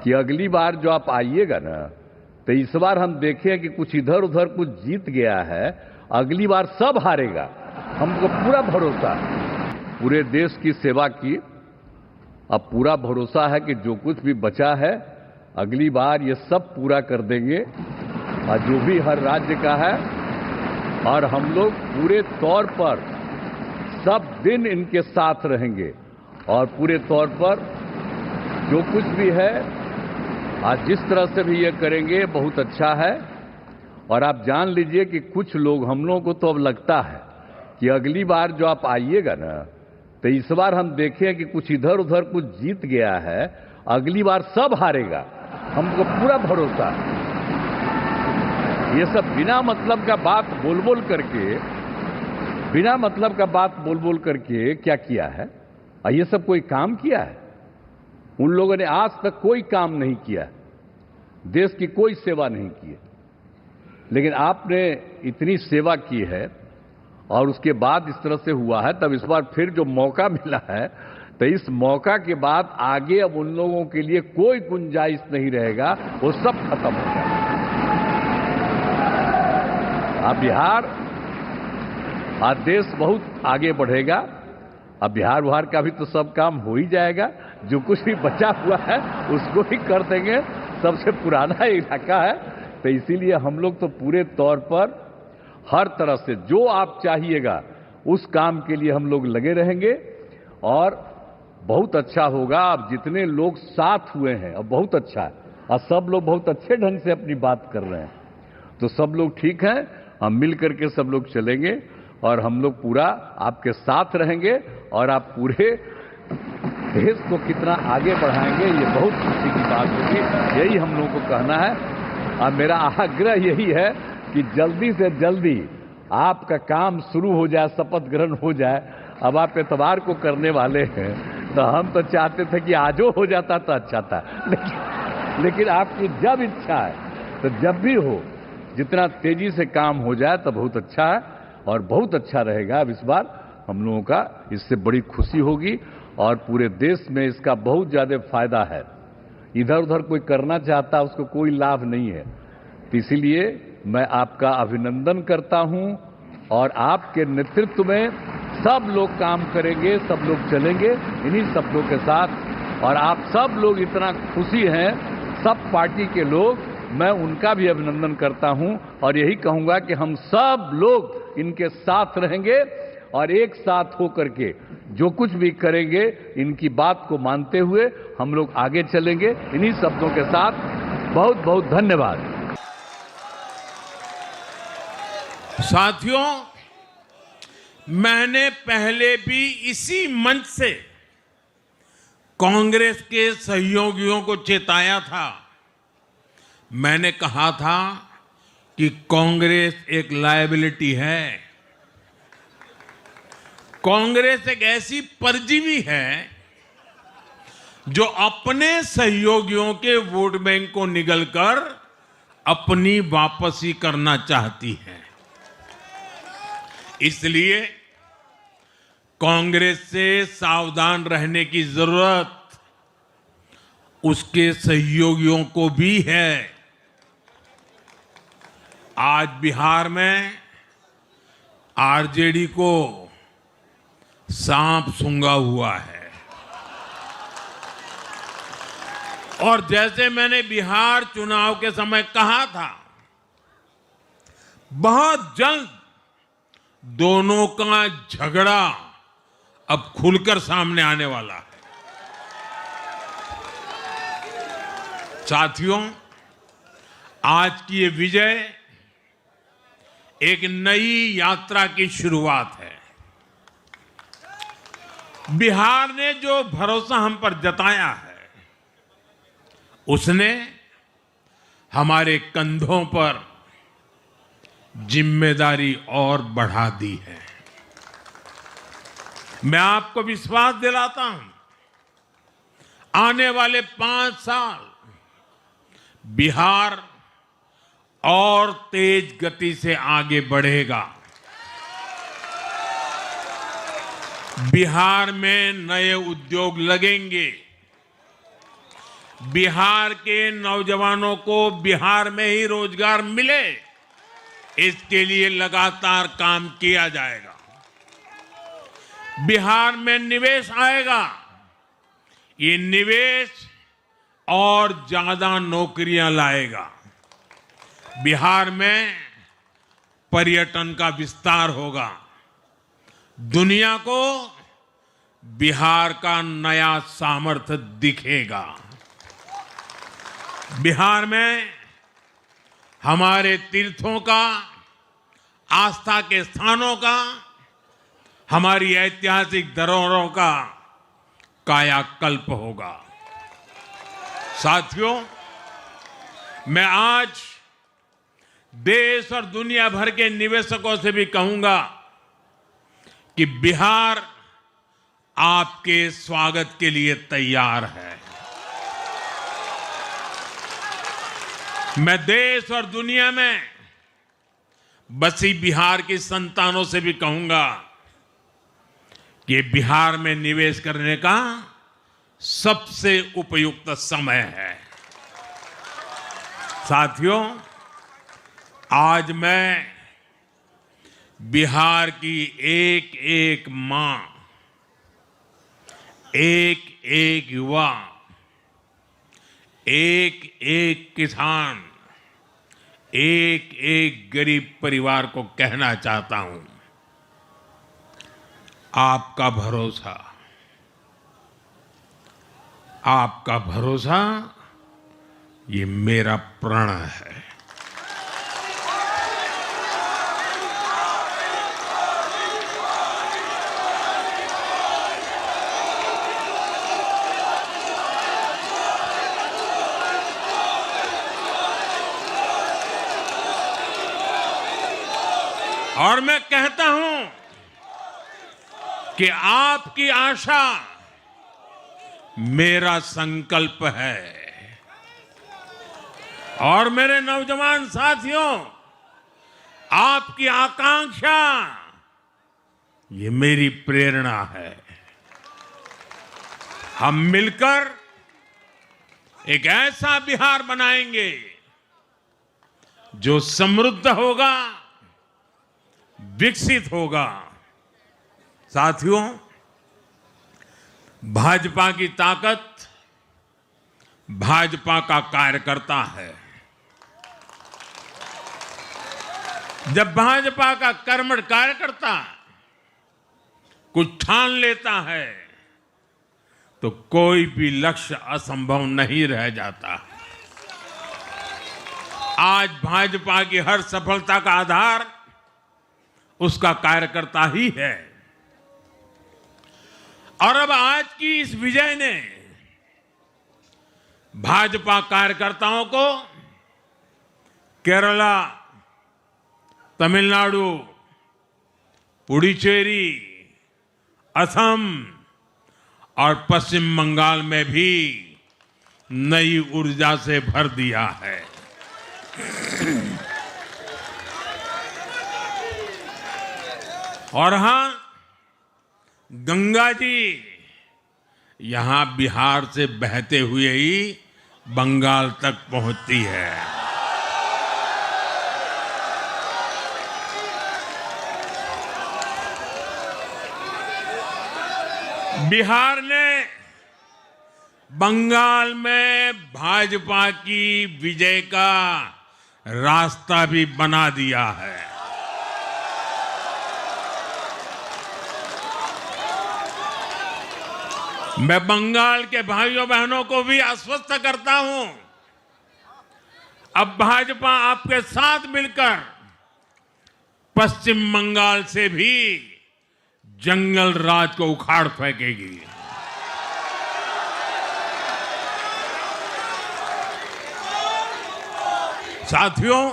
कि अगली बार जो आप आइएगा ना, तो इस बार हम देखें कि कुछ इधर उधर कुछ जीत गया है, अगली बार सब हारेगा। हमको पूरा भरोसा है, पूरे देश की सेवा की। अब पूरा भरोसा है कि जो कुछ भी बचा है अगली बार ये सब पूरा कर देंगे, और जो भी हर राज्य का है। और हम लोग पूरे तौर पर सब दिन इनके साथ रहेंगे, और पूरे तौर पर जो कुछ भी है आज जिस तरह से भी ये करेंगे बहुत अच्छा है। और आप जान लीजिए कि कुछ लोग, हम लोगों को तो अब लगता है कि अगली बार जो आप आइएगा ना, तो इस बार हम देखें कि कुछ इधर उधर कुछ जीत गया है, अगली बार सब हारेगा। हमको पूरा भरोसा है। ये सब बिना मतलब का बात बोल बोल करके, बिना मतलब का बात बोल बोल करके क्या किया है? और ये सब कोई काम किया है? उन लोगों ने आज तक कोई काम नहीं किया, देश की कोई सेवा नहीं की है। लेकिन आपने इतनी सेवा की है और उसके बाद इस तरह से हुआ है, तब इस बार फिर जो मौका मिला है, तो इस मौका के बाद आगे अब उन लोगों के लिए कोई गुंजाइश नहीं रहेगा, वो सब खत्म हो जाएगा। अब बिहार, आज देश बहुत आगे बढ़ेगा। अब बिहार का भी तो सब काम हो ही जाएगा, जो कुछ भी बचा हुआ है उसको ही कर देंगे। सबसे पुराना इलाका है, तो इसीलिए हम लोग तो पूरे तौर पर हर तरह से जो आप चाहिएगा उस काम के लिए हम लोग लगे रहेंगे, और बहुत अच्छा होगा। अब जितने लोग साथ हुए हैं अब बहुत अच्छा है, और सब लोग बहुत अच्छे ढंग से अपनी बात कर रहे हैं, तो सब लोग ठीक हैं। हम मिल करके सब लोग चलेंगे, और हम लोग पूरा आपके साथ रहेंगे, और आप पूरे देश को कितना आगे बढ़ाएंगे ये बहुत खुशी की बात होगी। यही हम लोगों को कहना है, और मेरा आग्रह यही है कि जल्दी से जल्दी आपका काम शुरू हो जाए, शपथ ग्रहण हो जाए। अब आप इतवार को करने वाले हैं, तो हम तो चाहते थे कि आजो हो जाता तो अच्छा था, लेकिन आपकी जब इच्छा है तो जब भी हो, जितना तेजी से काम हो जाए तो बहुत अच्छा है, और बहुत अच्छा रहेगा। अब इस बार हम लोगों का इससे बड़ी खुशी होगी, और पूरे देश में इसका बहुत ज्यादा फायदा है। इधर उधर कोई करना चाहता उसको कोई लाभ नहीं है, तो इसीलिए मैं आपका अभिनंदन करता हूं, और आपके नेतृत्व में सब लोग काम करेंगे, सब लोग चलेंगे इन्हीं शब्दों के साथ। और आप सब लोग इतना खुशी हैं, सब पार्टी के लोग, मैं उनका भी अभिनंदन करता हूं, और यही कहूंगा कि हम सब लोग इनके साथ रहेंगे, और एक साथ होकर के जो कुछ भी करेंगे इनकी बात को मानते हुए हम लोग आगे चलेंगे। इन्हीं शब्दों के साथ बहुत बहुत धन्यवाद। साथियों, मैंने पहले भी इसी मंच से कांग्रेस के सहयोगियों को चेताया था। मैंने कहा था कि कांग्रेस एक लायबिलिटी है, कांग्रेस एक ऐसी परजीवी है जो अपने सहयोगियों के वोट बैंक को निगलकर अपनी वापसी करना चाहती है। इसलिए कांग्रेस से सावधान रहने की जरूरत उसके सहयोगियों को भी है। आज बिहार में आरजेडी को सांप सूंघा हुआ है, और जैसे मैंने बिहार चुनाव के समय कहा था, बहुत जल्द दोनों का झगड़ा अब खुलकर सामने आने वाला है। साथियों, आज की ये विजय एक नई यात्रा की शुरुआत है। बिहार ने जो भरोसा हम पर जताया है, उसने हमारे कंधों पर जिम्मेदारी और बढ़ा दी है। मैं आपको विश्वास दिलाता हूं, आने वाले 5 साल बिहार और तेज गति से आगे बढ़ेगा। बिहार में नए उद्योग लगेंगे, बिहार के नौजवानों को बिहार में ही रोजगार मिले, इसके लिए लगातार काम किया जाएगा। बिहार में निवेश आएगा, ये निवेश और ज्यादा नौकरियां लाएगा। बिहार में पर्यटन का विस्तार होगा। दुनिया को बिहार का नया सामर्थ्य दिखेगा। बिहार में हमारे तीर्थों का, आस्था के स्थानों का, हमारी ऐतिहासिक धरोहरों का कायाकल्प होगा। साथियों, मैं आज देश और दुनिया भर के निवेशकों से भी कहूंगा कि बिहार आपके स्वागत के लिए तैयार है। मैं देश और दुनिया में बसी बिहार की संतानों से भी कहूंगा कि बिहार में निवेश करने का सबसे उपयुक्त समय है। साथियों, आज मैं बिहार की एक एक मां, एक एक युवा, एक एक किसान, एक एक गरीब परिवार को कहना चाहता हूं, आपका भरोसा, आपका भरोसा ये मेरा प्रण है। और मैं कहता हूं कि आपकी आशा मेरा संकल्प है। और मेरे नौजवान साथियों, आपकी आकांक्षा ये मेरी प्रेरणा है। हम मिलकर एक ऐसा बिहार बनाएंगे जो समृद्ध होगा, विकसित होगा। साथियों, भाजपा की ताकत भाजपा का कार्यकर्ता है। जब भाजपा का कर्मठ कार्यकर्ता कुछ ठान लेता है तो कोई भी लक्ष्य असंभव नहीं रह जाता। आज भाजपा की हर सफलता का आधार उसका कार्यकर्ता ही है। और अब आज की इस विजय ने भाजपा कार्यकर्ताओं को केरला, तमिलनाडु, पुडुचेरी, असम और पश्चिम बंगाल में भी नई ऊर्जा से भर दिया है। और हां, गंगा जी यहां बिहार से बहते हुए ही बंगाल तक पहुंचती है। बिहार ने बंगाल में भाजपा की विजय का रास्ता भी बना दिया है। मैं बंगाल के भाइयों बहनों को भी आश्वस्त करता हूं, अब भाजपा आपके साथ मिलकर पश्चिम बंगाल से भी जंगल राज को उखाड़ फेंकेगी। साथियों,